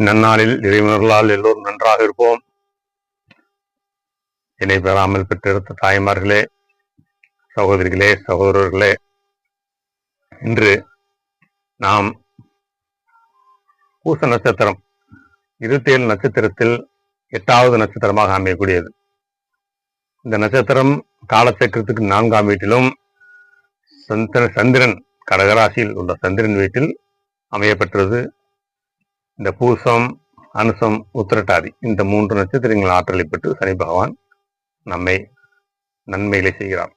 நன்னாளில் இறைவனர்களால் எல்லோரும் நன்றாக இருப்போம். இணை பெறாமல் பெற்றெடுத்த தாய்மார்களே, சகோதரிகளே, சகோதரர்களே, இன்று நாம் பூச நட்சத்திரம் 27 நட்சத்திரத்தில் 8வது நட்சத்திரமாக அமையக்கூடியது. இந்த நட்சத்திரம் காலச்சக்கரத்துக்கு 4ஆம் வீட்டிலும் சந்திரன் கடகராசியில் உள்ள சந்திரன் வீட்டில் அமையப்பெற்றது. இந்த பூசம், அனுசம், உத்திரட்டாதி இந்த 3 நட்சத்திரங்கள் ஆற்றலை பெற்று சனி பகவான் நம்மை நன்மைகளை செய்கிறார்.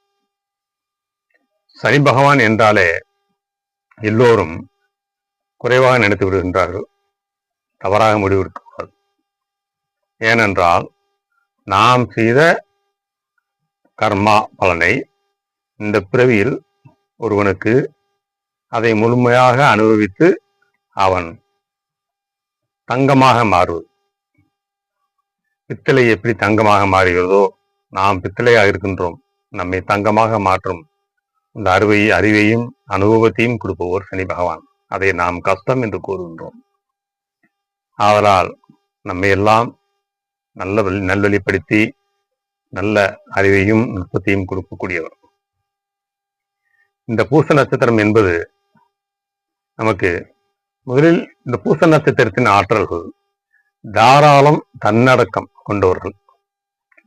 சனி பகவான் என்றாலே எல்லோரும் குறைவாக நினைத்து விடுகின்றார்கள், தவறாக முடிவெடுக்கிறார்கள். ஏனென்றால் நாம் செய்த கர்மா பலனை இந்த பிறவியில் ஒருவனுக்கு அதை முழுமையாக அனுபவித்து அவன் தங்கமாக மாறுவது. பித்தளை எப்படி தங்கமாக மாறுகிறதோ, நாம் பித்தளையாக இருக்கின்றோம். நம்மை தங்கமாக மாற்றும் இந்த அறிவையும் அனுபவத்தையும் கொடுப்பவர் சனி பகவான். அதை நாம் கஷ்டம் என்று கூறுகின்றோம். ஆதலால் நம்மை எல்லாம் நல்வழிப்படுத்தி நல்ல அறிவையும் நுட்பத்தையும் கொடுக்கக்கூடியவர். இந்த பூச நட்சத்திரம் என்பது நமக்கு முதலில் இந்த பூச நட்சத்திரத்தின் ஆற்றல்கள் தாராளம் தன்னடக்கம் கொண்டவர்கள்,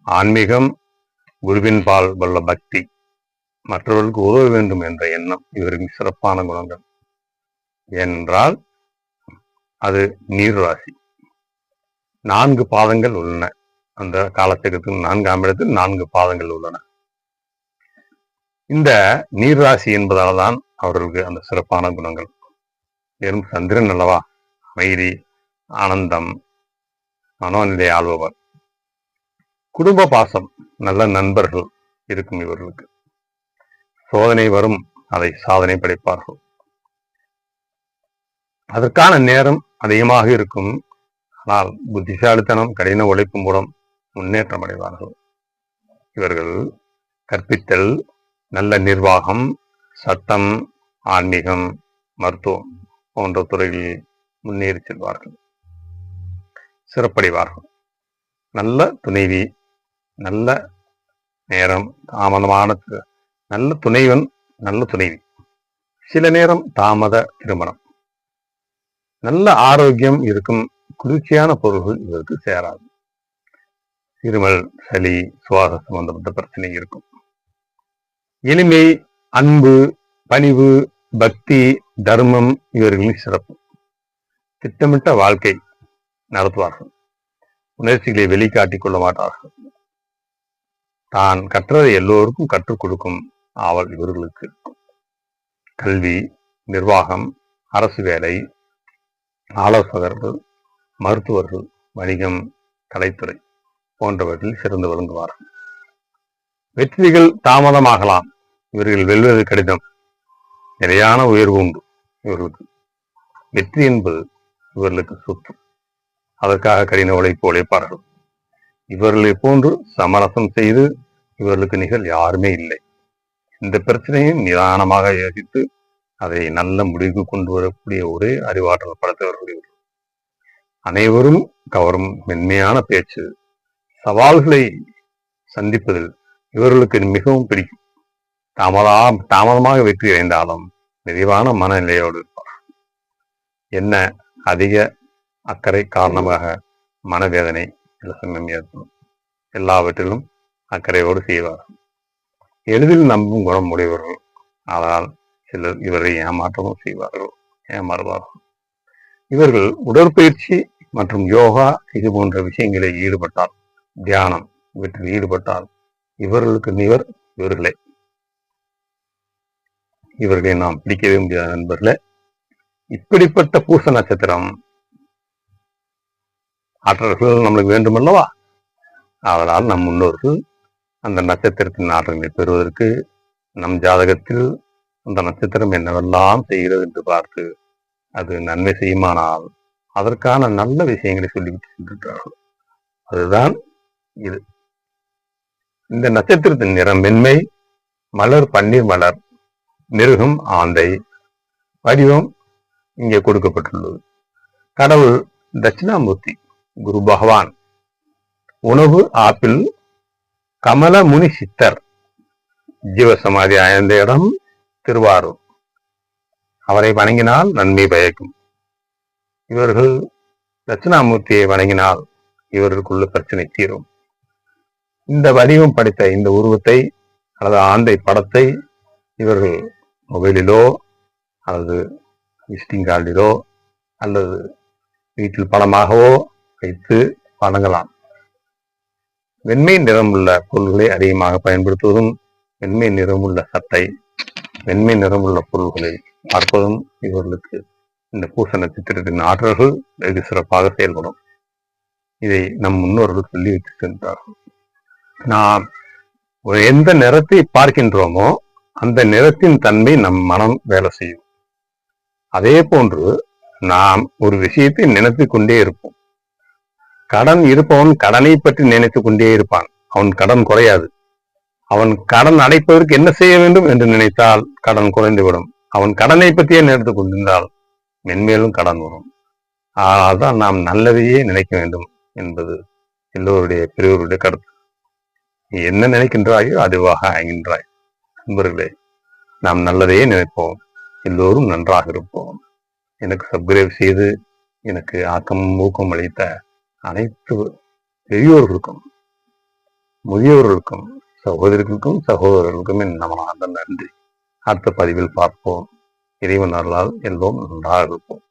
ஆன்மீகம், குருவின் பால் உள்ள பக்தி, மற்றவர்களுக்கு உதவ வேண்டும் என்ற எண்ணம் இவரின் சிறப்பான குணங்கள். ஏனென்றால் அது நீர் ராசி. 4 பாதங்கள் உள்ளன. அந்த காலச்சக்கரத்துக்கு 4ஆம் இடத்தில் 4 பாதங்கள் உள்ளன. இந்த நீர் ராசி என்பதால் தான் அவர்களுக்கு அந்த சிறப்பான குணங்கள். வெறும் சந்திரன் அல்லவா, அமைதி, ஆனந்தம், மனோநிலை ஆள்பவர். குடும்ப பாசம், நல்ல நண்பர்கள் இருக்கும் இவர்களுக்கு. சோதனை வரும், அதை சாதனை படைப்பார்கள். அதற்கான நேரம் அதிகமாக இருக்கும். ஆனால் புத்திசாலித்தனம், கடின உழைப்பு மூலம் முன்னேற்றம் அடைவார்கள். இவர்கள் கற்பித்தல், நல்ல நிர்வாகம், சட்டம், ஆன்மீகம், மருத்துவம் போன்ற துறைகளில் முன்னேறி செல்வார்கள், சிறப்படைவார்கள். நல்ல துணைவி, நல்ல நேரம், தாமதமான நல்ல துணைவன், நல்ல துணைவி, சில நேரம் தாமத திருமணம், நல்ல ஆரோக்கியம் இருக்கும். குளிர்ச்சியான பொருள்கள் இவருக்கு சேராது. இருமல், சளி, சுவாச சம்பந்தப்பட்ட பிரச்சனை இருக்கும். எளிமை, அன்பு, பணிவு, பக்தி, தர்மம் இவர்களின் சிறப்பு. திட்டமிட்ட வாழ்க்கை நடத்துவார்கள். உணர்ச்சிகளை வெளிக்காட்டிக் கொள்ள மாட்டார்கள். தான் கற்றதை எல்லோருக்கும் கற்றுக் கொடுக்கும் ஆவல் இவர்களுக்கு இருக்கும். கல்வி, நிர்வாகம், அரசு வேலை, ஆலோசகர்கள், மருத்துவர்கள், வணிகம், கலைத்துறை போன்றவற்றில் சிறந்து விளங்குவார்கள். வெற்றிகள் தாமதமாகலாம். இவர்கள் வெல்வது கடினம். நிலையான உயர்வு உண்டு இவர்களுக்கு. வெற்றி என்பது இவர்களுக்கு சொத்து. அதற்காக கடின உழைப்பு உழைப்பார்கள். இவர்களை போன்று சமரசம் செய்து இவர்களுக்கு நிகழ் யாருமே இல்லை. இந்த பிரச்சனையும் நிதானமாக யோசித்து அதை நல்ல முடிவுக்கு கொண்டு வரக்கூடிய ஒரே அறிவாற்றல் படைத்தவர்கள் இவர்கள். அனைவரும் கவரும் மென்மையான பேச்சு, சவால்களை சந்திப்பதில் இவர்களுக்கு மிகவும் பிடிக்கும். தாமதமாக வெற்றி அடைந்தாலும் நிறைவான மனநிலையோடு இருப்பார். என்ன அதிக அக்கறை காரணமாக மனவேதனை ஏற்படும். எல்லாவற்றிலும் அக்கறையோடு செய்வார்கள். எளிதில் நம்பும் குணம் உடையவர்கள். ஆனால் சிலர் இவரை ஏமாற்றமும் செய்வார்கள், ஏமாறுவார்கள். இவர்கள் உடற்பயிற்சி மற்றும் யோகா இது போன்ற விஷயங்களில் ஈடுபட்டால், தியானம் இவற்றில் ஈடுபட்டால் இவர்களுக்கு இவர்களை நாம் பிடிக்கவே முடியாத நண்பர்களே. இப்படிப்பட்ட பூச நட்சத்திரம் ஆற்றல்கள் நம்மளுக்கு வேண்டுமல்லவா? அதனால் நம் முன்னோர்கள் அந்த நட்சத்திரத்தின் ஆற்றல்களை பெறுவதற்கு நம் ஜாதகத்தில் அந்த நட்சத்திரம் என்னவெல்லாம் செய்கிறது என்று பார்த்து அது நன்மை செய்யுமானால் அதற்கான நல்ல விஷயங்களை சொல்லிவிட்டு சென்றிருக்கிறார்கள். அதுதான் இது. இந்த நட்சத்திரத்தின் நிறம் வெண்மை, மலர் பன்னீர் மலர், மிருகம் ஆந்தை, வடிவம் இங்கே கொடுக்கப்பட்டுள்ளது. கடவுள் தட்சிணாமூர்த்தி குரு பகவான், உணவு ஆப்பிள், கமல முனி சித்தர், ஜீவசமாதி அடைந்த இடம் திருவாரூர். அவரை வணங்கினால் நன்மை பயக்கும். இவர்கள் தட்சிணாமூர்த்தியை வணங்கினால் இவர்களுக்குள்ள பிரச்சனை தீரும். இந்த வடிவம் படைத்த இந்த உருவத்தை அல்லது ஆந்தை படத்தை இவர்கள் மொபைலிலோ அல்லது விசிட்டிங் கார்டிலோ அல்லது வீட்டில் படமாகவோ வைத்து வணங்கலாம். வெண்மை நிறமுள்ள பொருள்களை அதிகமாக பயன்படுத்துவதும், வெண்மை நிறமுள்ள சட்டை, வெண்மை நிறமுள்ள பொருள்களை பார்ப்பதும் இவர்களுக்கு இந்த பூச நட்சத்திரத்தின் ஆற்றல்கள் வெகு சிறப்பாக செயல்படும். இதை நம் முன்னோர்கள் சொல்லி வைத்து சென்றார்கள். நாம் எந்த நிறத்தை பார்க்கின்றோமோ அந்த நிறத்தின் தன்மை நம் மனம் வேலை செய்யும். அதே போன்று நாம் ஒரு விஷயத்தை நினைத்து கொண்டே இருப்போம். கடன் இருப்பவன் கடனை பற்றி நினைத்து கொண்டே இருப்பான். அவன் கடன் குறையாது. அவன் கடன் அடைப்பதற்கு என்ன செய்ய வேண்டும் என்று நினைத்தால் கடன் குறைந்துவிடும். அவன் கடனை பற்றியே நினைத்து கொண்டிருந்தால் மென்மேலும் கடன் வரும். அதனால்தான் நாம் நல்லதையே நினைக்க வேண்டும் என்பது எல்லோருடைய பெரியவருடைய கருத்து. நீ என்ன நினைக்கின்றாயோ அதுவாக ஆகின்றாய். நண்பர்களே, நாம் நல்லதையே நினைப்போம். எல்லோரும் நன்றாக இருப்போம். எனக்கு சப்ஸ்கிரைப் செய்து எனக்கு ஆக்கமும் ஊக்கம் அளித்த அனைத்து பெரியோர்களுக்கும், முதியோர்களுக்கும், சகோதரிகளுக்கும் சகோதரர்களுக்கும் என் மனமார்ந்த நன்றி. அடுத்த பதிவில் பார்ப்போம். இறைவன் அருளால் எல்லோரும் நன்றாக இருப்போம்.